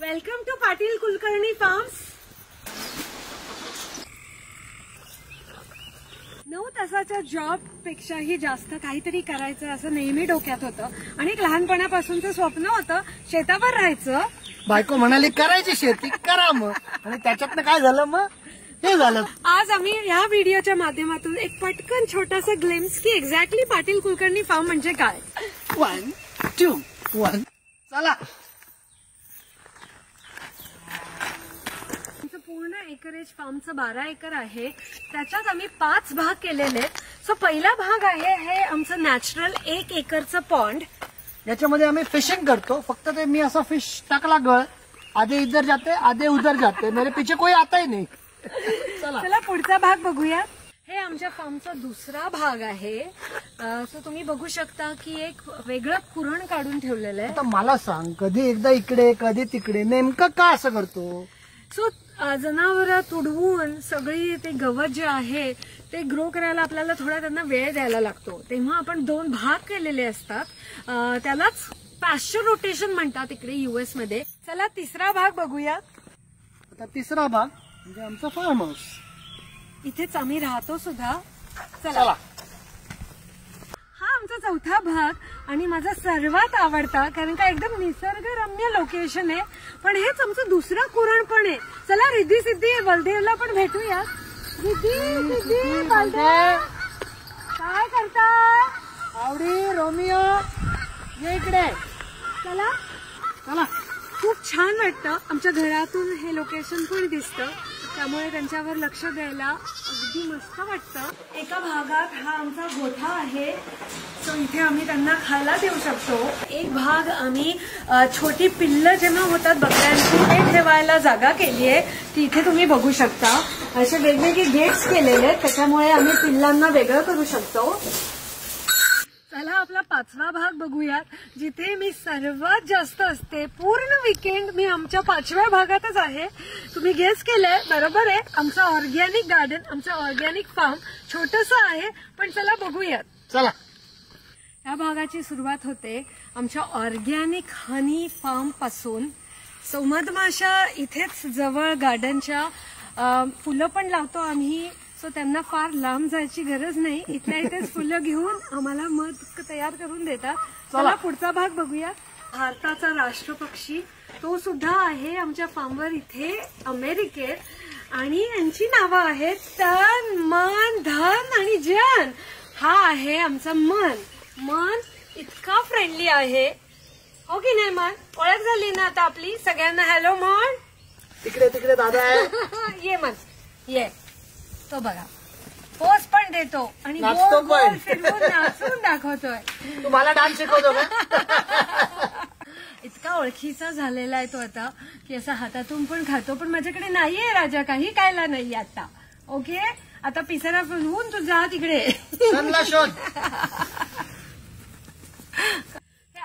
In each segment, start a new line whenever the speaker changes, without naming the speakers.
Welcome to Patil Kulkarni farms. 9 तासाच्या job पेक्षाही जास्त काहीतरी करायचं असं नेहमी डोक्यात होतं आणि एक लहानपणापासूनचं स्वप्न होतं शेतावर राहायचं.
बायको म्हणाली करायची शेती करा मग, आणि त्याच्यातनं काय झालं मग हे झालं.
आज आम्ही या व्हिडिओच्या माध्यमातून एक पटकन छोटासा ग्लिम्स की एक्झॅक्टली पाटील कुलकर्णी फार्म म्हणजे काय.
1, 2, 1 चला.
पूर्ण एकरेज फार्मचं 12 एकर आहे. त्याच्यात आम्ही 5 भाग केलेले आहेत. सो पहिला भाग आहे हे आमचं नॅचरल 1 एकरचं पॉन्ड.
याच्यामध्ये आम्ही फिशिंग करतो. फक्त ते मी असा फिश टाकला गळ, आधे इधर जाते आधे उधर जाते, मेरे पीछे कोई आता ही नाही.
चला पुढचा भाग बघूया. हे आमच्या फार्मचा दुसरा भाग आहे. सो तुम्ही बघू शकता की एक वेगळं कुरण काढून ठेवलेलं आहे.
आता मला सांग, कधी एकदा इकडे कधी तिकडे, नेमकं का असं करतो.
सो जनावरं तुडवून सगळी ते गवत जे आहे ते ग्रो करायला आपल्याला थोडा त्यांना वेळ द्यायला लागतो. तेव्हा आपण 2 भाग केलेले असतात. त्यालाच पॅश्चर रोटेशन म्हणतात इकडे US मध्ये. चला तिसरा भाग बघूया.
आता तिसरा भाग म्हणजे आमचा फार्म हाऊस.
इथेच आम्ही राहतो सुद्धा.
चला.
हा आमचा चौथा भाग आणि माझा सर्वात आवडता, कारण का एकदम निसर्गरम्य लोकेशन आहे. पण हेच आमचं दुसरं कुरण पण आहे. चला रिद्धी सिद्धी बलदेवला पण भेटूया. रिद्धी सिद्धी बलदेव काय करता.
आवडी रोमिओ ये इकडे.
चला
चला.
खूप छान वाटतं. आमच्या घरातून हे लोकेशन पण दिसतं, त्यामुळे त्यांच्यावर लक्ष द्यायला अगदी मस्त वाटतं. एका भागात हा आमचा गोठा आहे. सो इथे आम्ही त्यांना खायला देऊ शकतो. एक भाग आम्ही छोटी पिल्लं जेव्हा होतात बकऱ्यांची ते ठेवायला जागा केली आहे. ती इथे तुम्ही बघू शकता. असे वेगवेगळे गेट्स केलेले आहेत, त्याच्यामुळे आम्ही पिल्लांना वेगळं करू शकतो. चला आपला 5वा भाग बघूयात, जिथे मी सर्वात जास्त असते. पूर्ण विकेंड मी आमच्या 5व्या भागातच आहे. तुम्ही गेस केलंय बरोबर आहे. आमचं ऑर्गॅनिक गार्डन, आमचं ऑर्गॅनिक फार्म छोटंसं आहे, पण चला बघूयात.
चला.
या भागाची सुरुवात होते आमच्या ऑर्गॅनिक हनी फार्म पासून. सो मधमाशा इथेच जवळ गार्डनच्या. फुलं पण लावतो आम्ही. सो त्यांना फार लांब जायची गरज नाही. इथल्या इथेच फुलं घेऊन आम्हाला मध तयार करून देतात. चला पुढचा भाग बघूया. भारताचा राष्ट्रपक्षी तो सुद्धा आहे आमच्या फार्मवर इथे अमेरिकेत. आणि यांची नावं आहेत तन, मन, धन आणि जन. हा आहे आमचा मन. मन इतका फ्रेंडली आहे, हो की नाही मन. ओळख झाली ना आता आपली सगळ्यांना. हॅलो मन.
तिकडे तिकडे दादा आहे.
ये मन ये. तो बघा पोज पण देतो आणि
नाचतो पण.
फिरवून नाचून दाखवतोय.
तुम्हाला डान्स शिकवतो का.
इतका ओळखीचा झालेला आहे तो आता की असा हातातून पण खातो. पण माझ्याकडे नाहीये राजा, काही खायला नाहीये आता. ओके आता पिसारा फिरवून तू जा तिकडे.
शोध.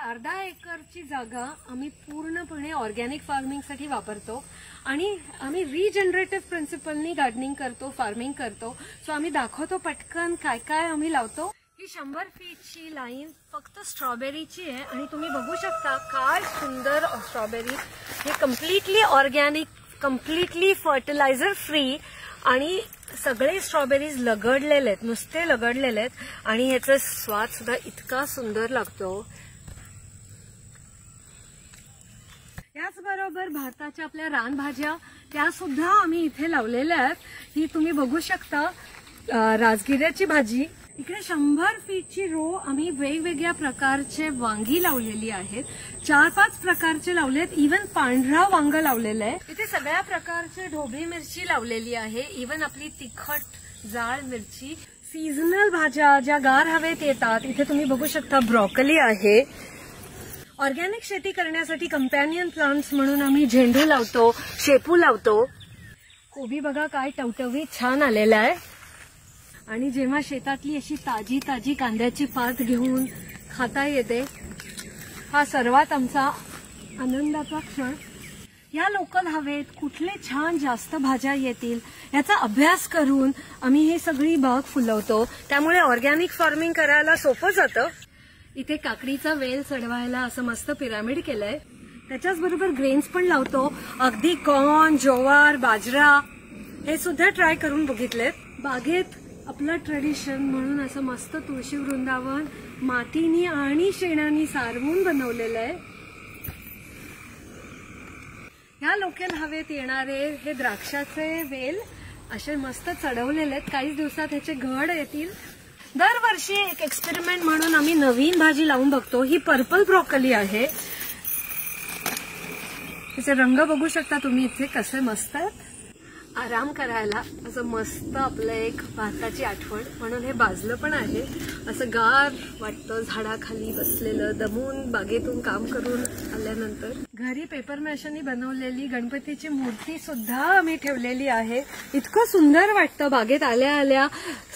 अर्धा एकरची जागा आम्ही पूर्णपणे ऑर्गॅनिक फार्मिंगसाठी वापरतो आणि आम्ही रिजनरेटिव्ह प्रिन्सिपलनी गार्डनिंग करतो, फार्मिंग करतो. सो आम्ही दाखवतो पटकन काय काय आम्ही लावतो. ही 100 फीटची लाईन फक्त स्ट्रॉबेरीची आहे आणि तुम्ही बघू शकता काय सुंदर स्ट्रॉबेरी. हे completely organic, completely fertilizer free आणि सगळे स्ट्रॉबेरीज लगडलेले आहेत, नुसते लगडलेले आहेत. आणि ह्याचा स्वाद सुद्धा इतका सुंदर लागतो. त्याचबरोबर भारताच्या आपल्या रानभाज्या त्या सुद्धा आम्ही इथे लावलेल्या आहेत. ही तुम्ही बघू शकता राजगिऱ्याची भाजी. इकडे 100 फीटची रो आम्ही वेगवेगळ्या प्रकारचे वांगी लावलेली आहेत. 4-5 प्रकारचे लावलेत. इव्हन पांढरा वांग लावलेलं आहे. इथे सगळ्या प्रकारचे ढोबळी मिरची लावलेली आहे. इव्हन आपली तिखट जाळ मिरची. सीझनल भाज्या ज्या गार हवेत येतात. इथे तुम्ही बघू शकता ब्रॉकली आहे. ऑर्गॅनिक शेती करण्यासाठी कंपॅनियन प्लांट्स म्हणून आम्ही झेंडू लावतो, शेपू लावतो. कोबी बघा काय टवटवीत छान आलेला आहे. आणि जेव्हा शेतातली अशी ताजी ताजी कांद्याची पात घेऊन खाता येते, हा सर्वात आमचा आनंदाचा क्षण. या लोकल हवेत कुठले छान जास्त भाज्या येतील याचा अभ्यास करून आम्ही हे सगळी बाग फुलवतो. त्यामुळे ऑर्गॅनिक फार्मिंग करायला सोपं जातं. इथे काकडीचा वेल चढवायला असं मस्त पिरामिड केलंय. त्याच्याच बरोबर ग्रेन्स पण लावतो. अगदी कॉर्न, ज्वार, बाजरा हे सुद्धा ट्राय करून बघितलेत. बागेत आपलं ट्रेडिशन म्हणून असं मस्त तुळशी वृंदावन मातीनी आणि शेणानी सारवून बनवलेलं आहे. ह्या लोकल हवेत येणारे हे द्राक्षाचे वेल असे मस्त चढवलेले आहेत. काही दिवसात ह्याचे घड येतील. दरवर्षी एक एक्सपेरिमेंट म्हणून आम्ही नवीन भाजी लावून बघतो. ही पर्पल ब्रोकोली आहे. तिचे रंग बघू शकता तुम्ही इथे कसे मस्त आहेत. आराम करायला असं मस्त आपलं एक भाताची आठवण म्हणून हे भाजलं पण आहे. असं गार वाटतं झाडाखाली बसलेलं, दमून बागेतून काम करून आल्यानंतर. घरी पेपर मॅशनी बनवलेली गणपतीची मूर्ती सुद्धा आम्ही ठेवलेली आहे. इतकं सुंदर वाटतं. बागेत आल्या आल्या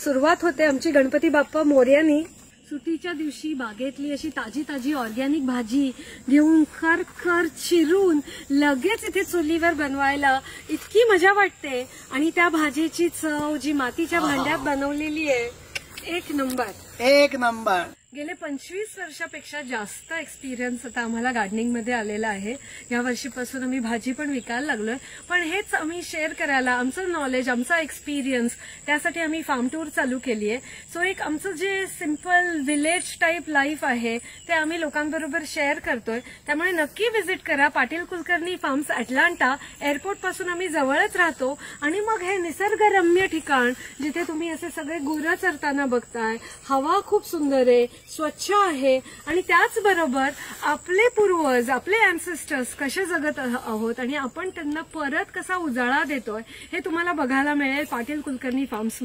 सुरुवात होते आमची गणपती बाप्पा मोरयानी. सुट्टीच्या दिवशी बागेतली अशी ताजी ताजी ऑर्गॅनिक भाजी घेऊन खरखर चिरून लगेच इथे चुलीवर बनवायला इतकी मजा वाटते. आणि त्या भाजीची चव जी मातीच्या भांड्यात बनवलेली आहे, एक नंबर. गेले 25 वर्षापेक्षा जास्त एक्सपिरियन्स आता आम्हाला गार्डनिंगमध्ये आलेला आहे. या वर्षीपासून आम्ही भाजी पण विकायला लागलोय. पण हेच आम्ही शेअर करायला आमचं नॉलेज, आमचा एक्सपिरियन्स, त्यासाठी आम्ही फार्म टूर चालू केली आहे. सो एक आमचं जे सिम्पल विलेज टाईप लाईफ आहे ते आम्ही लोकांबरोबर शेअर करतोय. त्यामुळे नक्की व्हिजिट करा Patil Kulkarni farms, Atlanta. Airport पासून आम्ही जवळच राहतो. आणि मग हे निसर्गरम्य ठिकाण जिथे तुम्ही असे सगळे गुरं चरताना बघताय. हवा खूप सुंदर आहे, स्वच्छ आहे. आणि त्याचबरोबर आपले पूर्वज, आपले अँसेस्टर्स कसे जगत आहोत आणि आपण त्यांना परत कसा उजाळा देतोय हे तुम्हाला बघायला मिळेल पाटील कुलकर्णी फार्म्स.